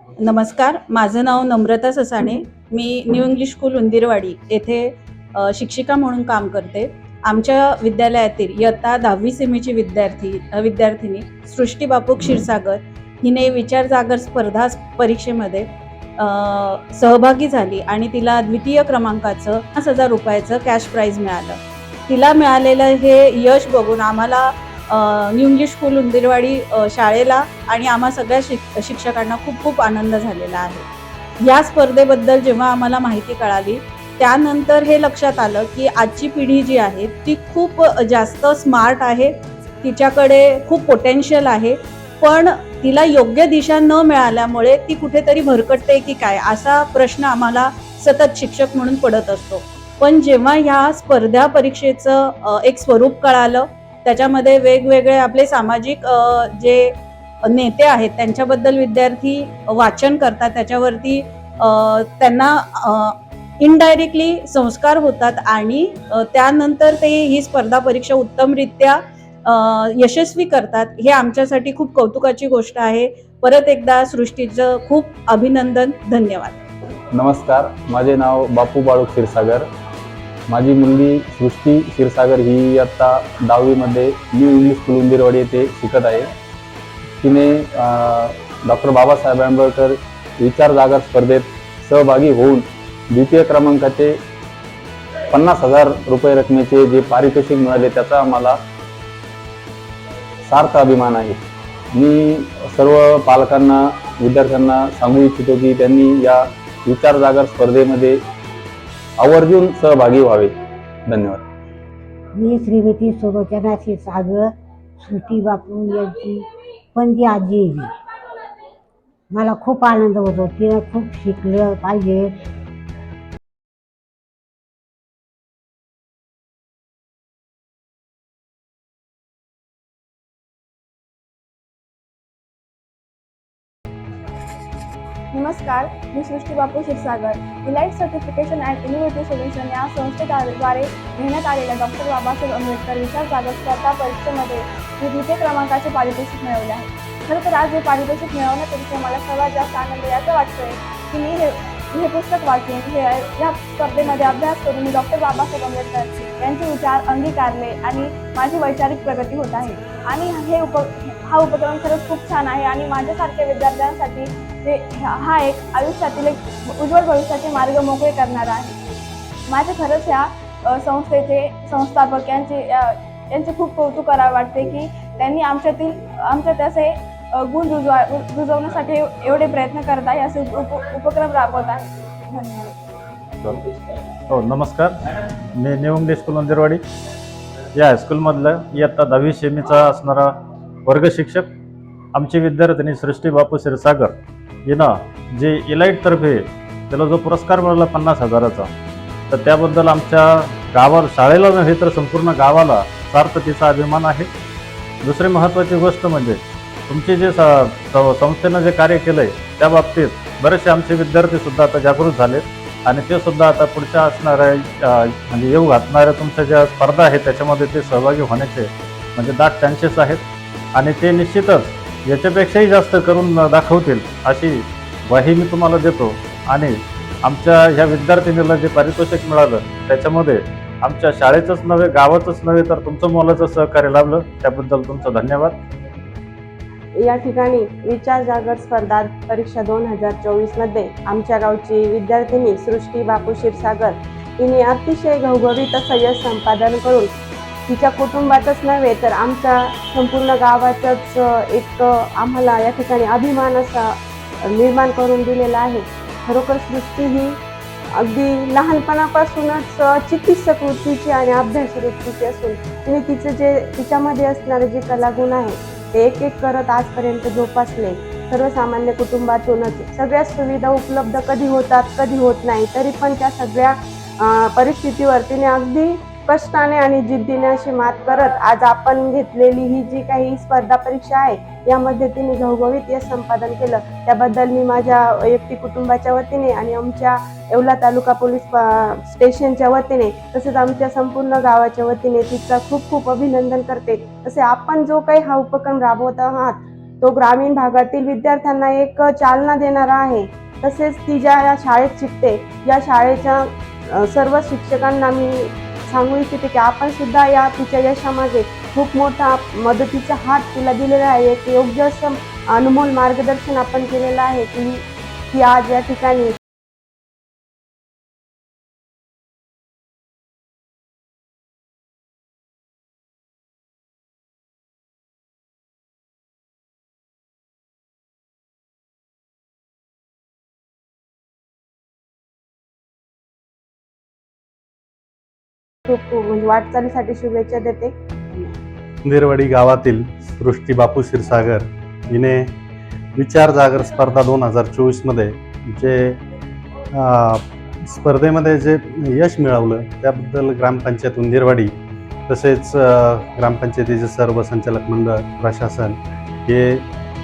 नमस्कार, माझं नाव नम्रता ससाणे. मी new English school Undirwadi येथे शिक्षिका म्हणून काम करते. आमच्या विद्यालयातील इयत्ता 10वी सेमीची विद्यार्थिनी सृष्टी बापू क्षीरसागर हिने विचार जागर स्पर्धा परीक्षेमध्ये सहभागी झाली आणि तिला द्वितीय क्रमांकाचं 5,000 रुपयाचं कॅश प्राईज मिळालं. तिला मिळालेलं हे यश बघून आम्हाला न्यू इंग्लिश स्कूल उंदीरवाडी शाळेला आणि आम्हा सगळ्या शिक्षकांना खूप खूप आनंद झालेला आहे. या स्पर्धेबद्दल जेव्हा आम्हाला माहिती कळाली त्यानंतर हे लक्षात आलं की आजची पिढी जी आहे ती खूप जास्त स्मार्ट आहे, तिच्याकडे खूप पोटेन्शियल आहे, पण तिला योग्य दिशा न मिळाल्यामुळे ती कुठेतरी भरकटते की काय असा प्रश्न आम्हाला सतत शिक्षक म्हणून पडत असतो. पण जेव्हा ह्या स्पर्धा परीक्षेचं एक स्वरूप कळालं, त्याच्यामध्ये वेगवेगळे आपले सामाजिक जे नेते आहेत त्यांच्याबद्दल विद्यार्थी वाचन करतात, त्याच्यावरती त्यांना इनडायरेक्टली संस्कार होतात आणि त्यानंतर ते ही स्पर्धा परीक्षा उत्तमरित्या यशस्वी करतात. हे आमच्यासाठी खूप कौतुकाची गोष्ट आहे. परत एकदा सृष्टीचं खूप अभिनंदन, धन्यवाद. नमस्कार, माझे नाव बापू बाळू क्षीरसागर. माझी मुलगी सृष्टी क्षीरसागर ही आता 10वीमध्ये न्यू इंग्लिश स्कूल उंदीरवाडी येथे शिकत आहे. तिने डॉक्टर बाबासाहेब आंबेडकर विचार जागर स्पर्धेत सहभागी होऊन द्वितीय क्रमांकाचे 50,000 रुपये रकमेचे जे पारितोषिक मिळाले त्याचा आम्हाला सार्थ अभिमान आहे. मी सर्व पालकांना, विद्यार्थ्यांना सांगू इच्छितो की त्यांनी या विचार जागर स्पर्धेमध्ये आवर्जून सहभागी व्हावे. धन्यवाद. मी श्रीमती सुलोचना क्षीरसागर, सृष्टी बापू यांची पणजी आजी आहे. मला खूप आनंद होतो, तिनं खूप शिकलं पाहिजे. नमस्कार, मी Srushti Bapu Kshirsagar. Elite certification and innovative solution या संस्थेद्वारे घेण्यात आलेल्या डॉक्टर बाबासाहेब आंबेडकर विचार जागर स्पर्धा परीक्षेमध्ये मी द्वितीय क्रमांकाचे पारितोषिक मिळवले आहे. खरं तर आज हे पारितोषिक मिळवण्यापेक्षा मला सर्वात जास्त आनंद याचा वाटतोय की मी हे पुस्तक वाचून या स्पर्धेमध्ये अभ्यास करून मी डॉक्टर बाबासाहेब आंबेडकर यांचे विचार अंगीकारले आणि माझी वैचारिक प्रगती होत आहे. आणि हा उपक्रम खरंच खूप छान आहे आणि माझ्यासारख्या विद्यार्थ्यांसाठी हा एक आयुष्यातील एक उज्ज्वल भविष्याचे मार्ग मोकळे करणारा आहे. माझे खरंच ह्या संस्थेचे संस्थापक यांचे खूप कौतुक करावे वाटते की त्यांनी आमच्यात असे गुण रुजवण्यासाठी एवढे प्रयत्न करत आहे, असे उपक्रम राबवत आहे. धन्यवाद. हो, नमस्कार. मी न्यू इंग्लिश स्कूल उंदीरवाडी या हायस्कूलमधलं इयत्ता 10वी सेमीचा असणारा वर्ग शिक्षक. आमची विद्यार्थिनी सृष्टी बापू क्षीरसागर हिनं जे इलाइटतर्फे त्याला जो पुरस्कार मिळाला 50,000चा, तर त्याबद्दल आमच्या गावाला, शाळेला नव्हे तर संपूर्ण गावाला सार्थ तिचा अभिमान आहे. दुसरी महत्त्वाची गोष्ट म्हणजे तुमचे जे संस्थेनं जे कार्य केलं आहे त्या बाबतीत बरेचसे आमचे विद्यार्थीसुद्धा आता जागृत झालेत आणि ते सुद्धा आता पुढच्या असणाऱ्या म्हणजे येऊ घातणाऱ्या तुमच्या ज्या स्पर्धा आहेत त्याच्यामध्ये ते सहभागी होण्याचे म्हणजे दाट चान्सेस आहेत आणि ते निश्चितच याच्यापेक्षाही जास्त करून दाखवतील अशी ग्वाही मी तुम्हाला देतो. आणि आमच्या ह्या विद्यार्थिनीला जे पारितोषिक मिळालं त्याच्यामध्ये आमच्या शाळेचंच नव्हे, गावाचंच नव्हे तर तुमचं मोलाचं सहकार्य लाभलं, त्याबद्दल तुमचं धन्यवाद. या ठिकाणी विचार जागर स्पर्धा परीक्षा 2024 मध्ये आमच्या गावची विद्यार्थिनी सृष्टी बापू क्षीरसागर हिने अतिशय घवघवीत असं यश संपादन करून तिच्या कुटुंबातच नव्हे तर आमच्या संपूर्ण गावाचाच एक आम्हाला या ठिकाणी अभिमान असा निर्माण करून दिलेला आहे. खरोखर सृष्टी ही अगदी लहानपणापासूनच चिकित्सक वृत्तीची आणि अभ्यास वृत्तीची असून तिने तिच्यामध्ये असणारे जे कलागुण आहे ते एक एक करत आजपर्यंत जोपासले. सर्वसामान्य कुटुंबातूनच सगळ्या सुविधा उपलब्ध कधी होतात कधी होत नाही, तरी पण त्या सगळ्या परिस्थितीवर तिने अगदी कष्टाने आणि जिद्दीने अशी मात करत आज आपण घेतलेली ही जी काही स्पर्धा परीक्षा आहे यामध्ये तिने घवघवीत यश संपादन केलं. त्याबद्दल मी माझ्या वैयक्तिक कुटुंबाच्या वतीने आणि आमच्या येवला तालुका पोलीस स्टेशनच्या वतीने तसेच आमच्या संपूर्ण गावाच्या वतीने तिचं खूप खूप अभिनंदन करते. तसे आपण जो काही हा उपक्रम राबवत आहात तो ग्रामीण भागातील विद्यार्थ्यांना एक चालना देणारा आहे. तसेच ती ज्या या शाळेत शिकते या शाळेच्या सर्व शिक्षकांना मी सांगू इच्छिते की आपण सुद्धा या तिच्या यशामागे खूप मोठा मदतीचा हात तिला दिलेला आहे. एक योग्य असं अनमोल मार्गदर्शन आपण केलेलं आहे की ती आज या ठिकाणी खूप म्हणजे वाटचालीसाठी शुभेच्छा देते. उंदीरवाडी गावातील सृष्टी बापू क्षीरसागर हिने विचार जागर स्पर्धा 2024मध्ये जे स्पर्धेमध्ये जे यश मिळवलं त्याबद्दल ग्रामपंचायत उंदीरवाडी तसेच ग्रामपंचायतीचे सर्व संचालक मंडळ प्रशासन हे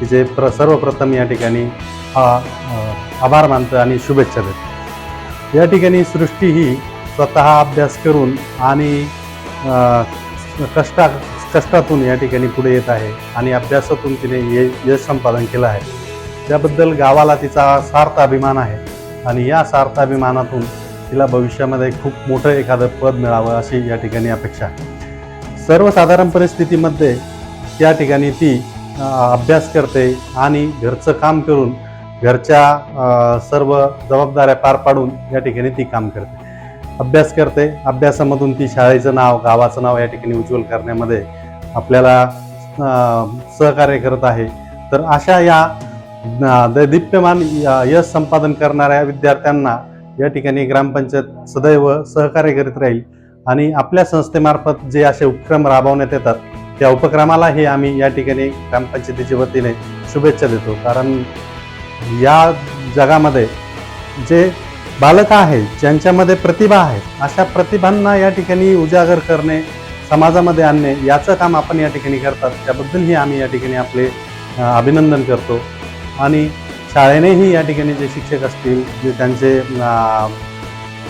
तिचे सर्वप्रथम या ठिकाणी आभार मानतं आणि शुभेच्छा देतं. या ठिकाणी सृष्टी ही स्वतः अभ्यास करून आणि कष्टातून या ठिकाणी पुढे येत आहे आणि अभ्यासातून तिने यश संपादन केलं आहे. त्याबद्दल गावाला तिचा सार्थ अभिमान आहे आणि या सार्थ अभिमानातून तिला भविष्यामध्ये खूप मोठं एखादं पद मिळावं अशी या ठिकाणी अपेक्षा आहे. सर्वसाधारण परिस्थितीमध्ये या ठिकाणी ती अभ्यास करते आणि घरचं काम करून घरच्या सर्व जबाबदाऱ्या पार पाडून या ठिकाणी ती काम करते, अभ्यास करते. अभ्यासामधून ती शाळेचं नाव गावाचं नाव या ठिकाणी उज्ज्वल करण्यामध्ये आपल्याला सहकार्य करत आहे. तर अशा या दीप्यमान यश संपादन करणाऱ्या विद्यार्थ्यांना या ठिकाणी ग्रामपंचायत सदैव सहकार्य करीत राहील आणि आपल्या संस्थेमार्फत जे असे उपक्रम राबवण्यात येतात त्या उपक्रमालाही आम्ही या ठिकाणी ग्रामपंचायतीच्या वतीने शुभेच्छा देतो. कारण या जगामध्ये जे बालकं आहेत ज्यांच्यामध्ये प्रतिभा आहे अशा प्रतिभांना या ठिकाणी उजागर करणे, समाजामध्ये आणणे याचं काम आपण या ठिकाणी करतात. त्याबद्दलही आम्ही या ठिकाणी आपले अभिनंदन करतो. आणि शाळेनेही या ठिकाणी जे शिक्षक असतील जे त्यांचे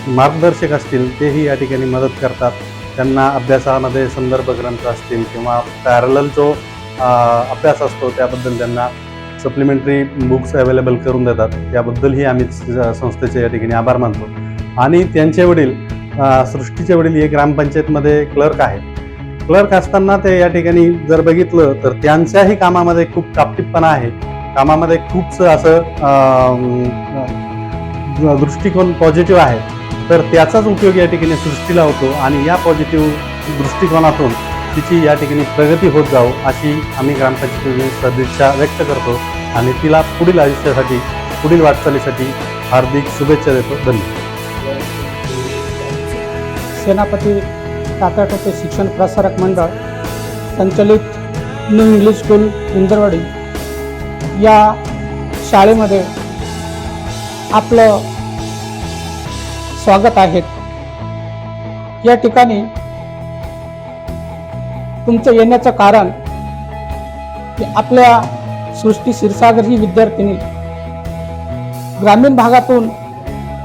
मार्गदर्शक असतील तेही या ठिकाणी मदत करतात. त्यांना अभ्यासामध्ये संदर्भ ग्रंथ असतील किंवा पॅरलल जो अभ्यास असतो त्याबद्दल त्यांना सप्लिमेंटरी बुक्स अवेलेबल करून देतात. त्याबद्दलही आम्ही संस्थेचे या ठिकाणी आभार मानतो. आणि त्यांचे वडील सृष्टीचे वडील हे ग्रामपंचायतमध्ये क्लर्क आहेत. क्लर्क असताना ते या ठिकाणी जर बघितलं तर त्यांच्याही कामामध्ये खूप टापटीपणा आहे. कामामध्ये खूप असं दृष्टिकोन पॉझिटिव्ह आहे. तर त्याचाच उपयोग या ठिकाणी सृष्टीला होतो आणि या पॉझिटिव्ह दृष्टिकोनातून तिची या ठिकाणी प्रगती होत जाऊ अशी आम्ही ग्रामपंचायतीने सदिच्छा व्यक्त करतो आणि तिला पुढील आयुष्यासाठी पुढील वाटचालीसाठी हार्दिक शुभेच्छा देतो. धन्यवाद. सेनापती तात्या टोपे शिक्षण प्रसारक मंडळ संचलित न्यू इंग्लिश स्कूल उंदरवाडी या शाळेमध्ये आपलं स्वागत आहे. या ठिकाणी तुमचं येण्याचं कारण की आपल्या सृष्टी क्षीरसागर ही विद्यार्थिनी ग्रामीण भागातून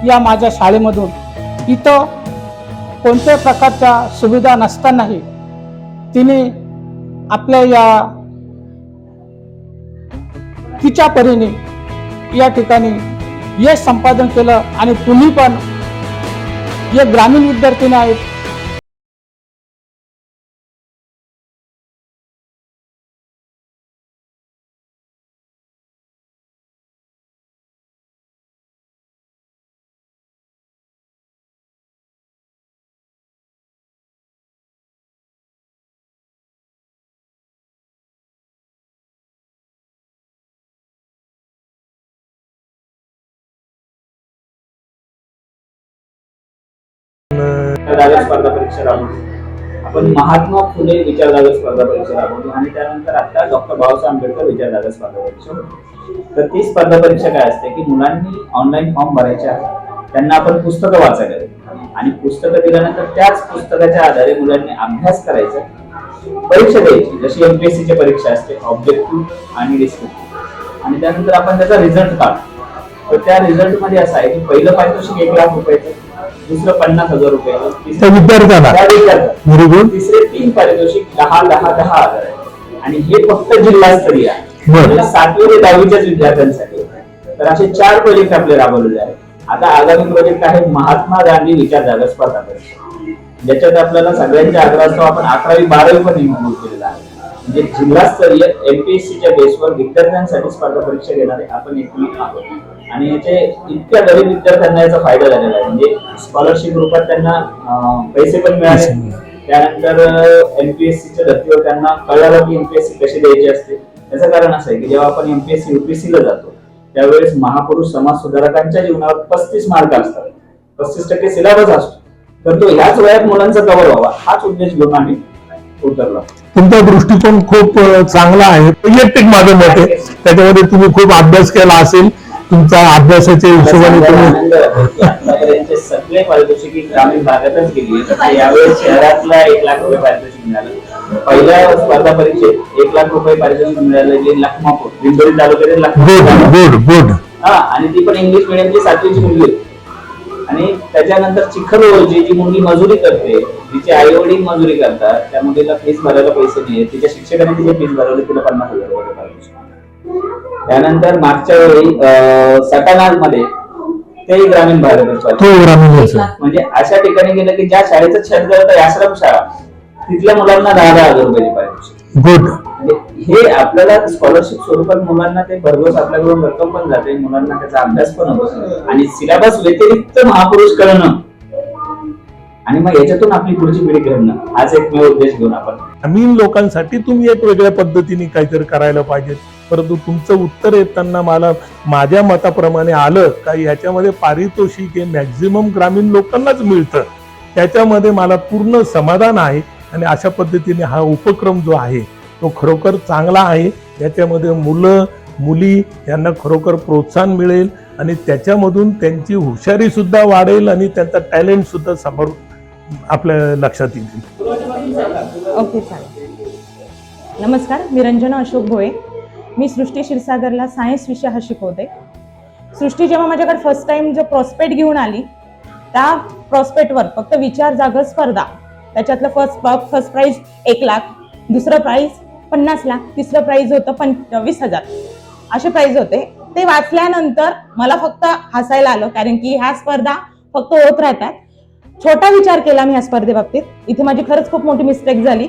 या माझ्या शाळेमधून इथं कोणत्याही प्रकारच्या सुविधा नसतानाही तिने आपल्या या तिच्या परीने या ठिकाणी यश संपादन केलं आणि तुम्ही पण या ग्रामीण विद्यार्थीने आहेत. विचारदागर स्पर्धा परीक्षा राबवली. आपण महात्मा फुले विचारदागर स्पर्धा परीक्षा राबवली आणि त्यानंतर आता डॉक्टर बाबासाहेब आंबेडकर विचारदागर स्पर्धा परीक्षा. तर ती स्पर्धा परीक्षा काय असते की मुलांनी ऑनलाईन फॉर्म भरायचे आहे, त्यांना आपण पुस्तकं वाचायला आणि पुस्तकं दिल्यानंतर त्याच पुस्तकाच्या आधारे मुलांनी अभ्यास करायचा, परीक्षा द्यायची. जशी MPSC ची परीक्षा असते ऑब्जेक्टिव्ह आणि डिस्क्रिप्टिव्ह, आणि त्यानंतर आपण त्याचा रिझल्ट काढतो. तर त्या रिझल्ट मध्ये असं आहे की पहिलं पारितोषिक 1 लाख रुपयाचं, दुसरं 50,000 रुपये, तिसरे 3 पारितोषिक 10,000 आहे आणि हे फक्त जिल्हास्तरीय आहे. म्हणजे 7वी ते 10वीच्याच विद्यार्थ्यांसाठी. तर असे 4 प्रोजेक्ट आपले राबवलेले आहेत. आता आगामी प्रोजेक्ट आहे महात्मा गांधी विचार जागर स्पर्धा परीक्षा, ज्याच्यात आपल्याला सगळ्यांच्या आग्रहास्तव आपण 11वी 12वी पण इन्क्लूड केलेला आहे. म्हणजे जिल्हास्तरीय एमपीएससीच्या बेसवर विद्यार्थ्यांसाठी स्पर्धा परीक्षा घेणारे आपण एकूण आहोत. आणि याचे इतक्या गरीब विद्यार्थ्यांना याचा फायदा झालेला आहे. म्हणजे स्कॉलरशिप रूपात त्यांना पैसे पण मिळाले. त्यानंतर एमपीएससीच्या धर्तीवर त्यांना कळलं की एमपीएससी कशी द्यायची असते. त्याचं कारण असं आहे की जेव्हा आपण एमपीएससी यूपीएससी ला जातो त्यावेळेस महापुरुष समाज सुधारकांच्या जीवनावर 35 मार्क असतात, 35% सिलेबस असतो. तर तो ह्याच वयात मुलांचा कव्हर व्हावा हाच उद्देश घेऊन आम्ही उतरलो. तुमचा दृष्टिकोन खूप चांगला आहे. वैयक्तिक माझं मत आहे, त्याच्यामध्ये तुम्ही खूप अभ्यास केला असेल. तुमचा अभ्यासाच्या हिशोबाने तुम्ही आतापर्यंत सगळे पारितोषिक ग्रामीण भागातच गेली. यावेळेस शहरातला 1 लाख रुपये पारितोषिक मिळालं. पहिल्या स्पर्धा परीक्षेत 1 लाख रुपये पारितोषिक मिळालेले लखमापूर दिंडोरी तालुक्यातील गुड हा, आणि ती पण इंग्लिश मिडियमची 7वीची मुलगी होती. आणि त्याच्यानंतर चिखलवरची जी मुलगी मजुरी करते, तिचे आई वडील मजुरी करतात, त्या मुलीला फीस भरायला पैसे नाही, तिच्या शिक्षकाने तिची फीस भरवली, तिला 50,000 रुपये पारितोषिक. त्यानंतर मागच्या वेळी सटाणा मध्ये ते ग्रामीण भागात म्हणजे अशा ठिकाणी गेलं की ज्या शाळेचं छत जळतं आश्रम शाळा, तिथल्या मुलांना 10,000 रुपये पारितोषिक. गुड. हे आपल्याला स्कॉलरशिप स्वरूपात मुलांना ते भरघोस आपल्याकडून रक्कम पण जाते, मुलांना त्याचा अभ्यास पण होतो आणि सिलेबस व्यतिरिक्त महापुरुष कळणं आणि मग याच्यातून आपली पुढची पिढी घडणं हाच एकमेव उद्देश घेऊन आपण ग्रामीण लोकांसाठी तुम्ही एक वेगळ्या पद्धतीने काहीतरी करायला पाहिजे. परंतु तुमचं उत्तर येताना मला माझ्या मताप्रमाणे आलं का याच्यामध्ये पारितोषिक हे मॅक्झिमम ग्रामीण लोकांनाच मिळतं, त्याच्यामध्ये मला पूर्ण समाधान आहे. आणि अशा पद्धतीने हा उपक्रम जो आहे तो खरोखर चांगला आहे. याच्यामध्ये मुलं मुली यांना खरोखर प्रोत्साहन मिळेल आणि त्याच्यामधून त्यांची हुशारी सुद्धा वाढेल आणि त्यांचा टॅलेंट सुद्धा समोर आपल्या लक्षात येईल. ओके, चालेल. नमस्कार, मी रंजना अशोक भोये. मी सृष्टी क्षीरसागरला सायन्स विषय हा शिकवते. सृष्टी जेव्हा माझ्याकडे फर्स्ट टाइम जो प्रॉस्पेक्ट घेऊन आली, त्या प्रॉस्पेक्टवर फक्त विचार जागर स्पर्धा, त्याच्यातलं फर्स्ट प्राइज 1 लाख, दुसरं प्राइज 50 लाख, तिसरं प्राइज होतं 20,000 असे प्राइज होते. ते वाचल्यानंतर मला फक्त हसायला आलं, कारण की ह्या स्पर्धा फक्त होत राहतात. छोटा विचार केला मी ह्या स्पर्धेबाबतीत, इथे माझी खरंच खूप मोठी मिस्टेक झाली.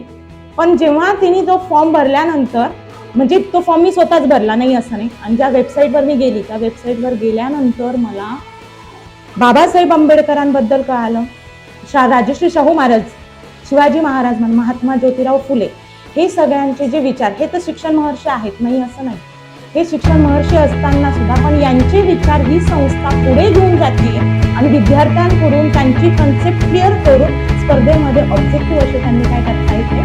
पण जेव्हा तिने जो फॉर्म भरल्यानंतर, म्हणजे तो फॉर्म मी स्वतःच भरला नाही असं नाही, आणि ज्या वेबसाईटवर मी गेली त्या वेबसाईटवर गेल्यानंतर मला बाबासाहेब आंबेडकरांबद्दल कळालं, राजश्री शाहू महाराज, शिवाजी महाराज, महात्मा ज्योतिराव फुले, हे सगळ्यांचे जे विचार, हे तर शिक्षण महर्षी आहेत, नाही असं नाही, हे शिक्षण महर्षी असताना सुद्धा पण यांचे विचार ही संस्था पुढे घेऊन जाते आणि विद्यार्थ्यांकडून त्यांची कन्सेप्ट क्लिअर करून स्पर्धेमध्ये ऑब्जेक्टिव्ह असे त्यांनी काय करता येते,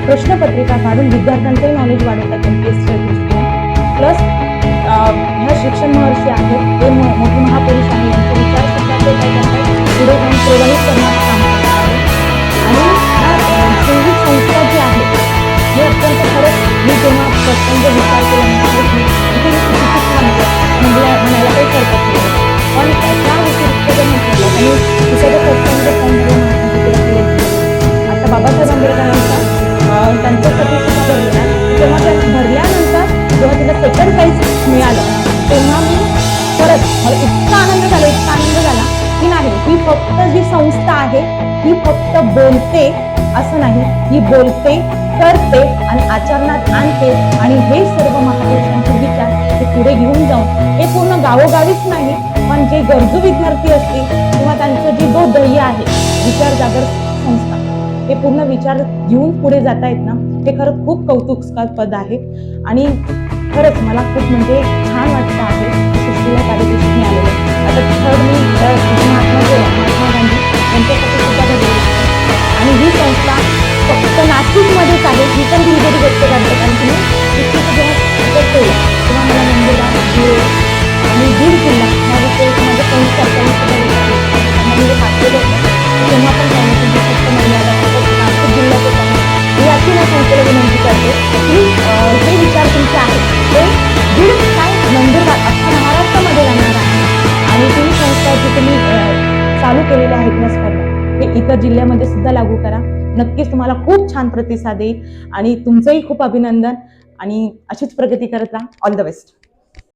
प्रश्नपत्रिका काढून विद्यार्थ्यांचंही नॉलेज वाढवतात एमपीएससीच्या दृष्टीने. प्लस ह्या शिक्षण महर्षी आहेत, ते मोठे महापुरुष आहेत, यांचे विचार सुद्धा ते काय करतात पुढे जाऊन प्रभावित करण्याचं काम करतात. आणि संगीत संस्था जी आहे हे अत्यंत खरंच, मी जेव्हा प्रसंग विचार केला म्हणायला काही हरकत नाही, पण त्या व्यतिरिक्त जर म्हटलं आणि दुसऱ्या प्रसंग आता बाबासाहेब आंबेडकरांचा त्यांच्यासाठी सुद्धा भरलेला, तेव्हा त्या भरल्यानंतर जेव्हा तिला सेकंड प्राइज मिळालं तेव्हा मी खरंच मला इतका आनंद झाला की नाही, ही फक्त जी संस्था आहे ही फक्त बोलते असं नाही, ही बोलते, करते आणि आचरणात आणते. आणि हे सर्व महापुरुषांचे विचार हे पुढे घेऊन जाऊन हे पूर्ण गावोगावीच नाही, पण जे गरजू विद्यार्थी असतील किंवा त्यांचं जे जो ध्येय आहे विचार जागर संस्था, हे पूर्ण विचार घेऊन पुढे जाता येत ना, हे खरंच खूप कौतुकास्पद आहे. आणि खरंच मला खूप म्हणजे छान वाटतं आहे सृष्टीला पारितोषिक मिळालेलं. आता थर्ड मी महात्मा गांधी यांच्यासाठी सुद्धा घडलेलं आहे. आणि ही संस्था फक्त नाशिकमध्येच आहे, ही पण दिलगिरी व्यक्त करते, कारण की सृष्टीचं जेव्हा पुस्तक ठेवलं तेव्हा मला नंदुरबार आणि बीड जिल्हा याविषयी माझं संस्थांनी सुद्धा विचारलं, म्हणजे पाठवलं होतं तेव्हा पण सांगितलं की फक्त महिन्याला नाशिक जिल्ह्यात आहे. मी अशी ना संस्थेला विनंती करते की जे विचार तुमचे आहेत ते बीड काय नंदुरबार अख्खा महाराष्ट्रामध्ये राहणार आहे. आणि ती संस्था जी तुम्ही चालू केलेल्या आहेत या स्पर्धा हे इतर जिल्ह्यामध्ये सुद्धा लागू करा. नक्कीच तुम्हाला खूप छान प्रतिसाद येईल आणि तुमचंही खूप अभिनंदन. आणि अशीच प्रगती करत राहा. All the best.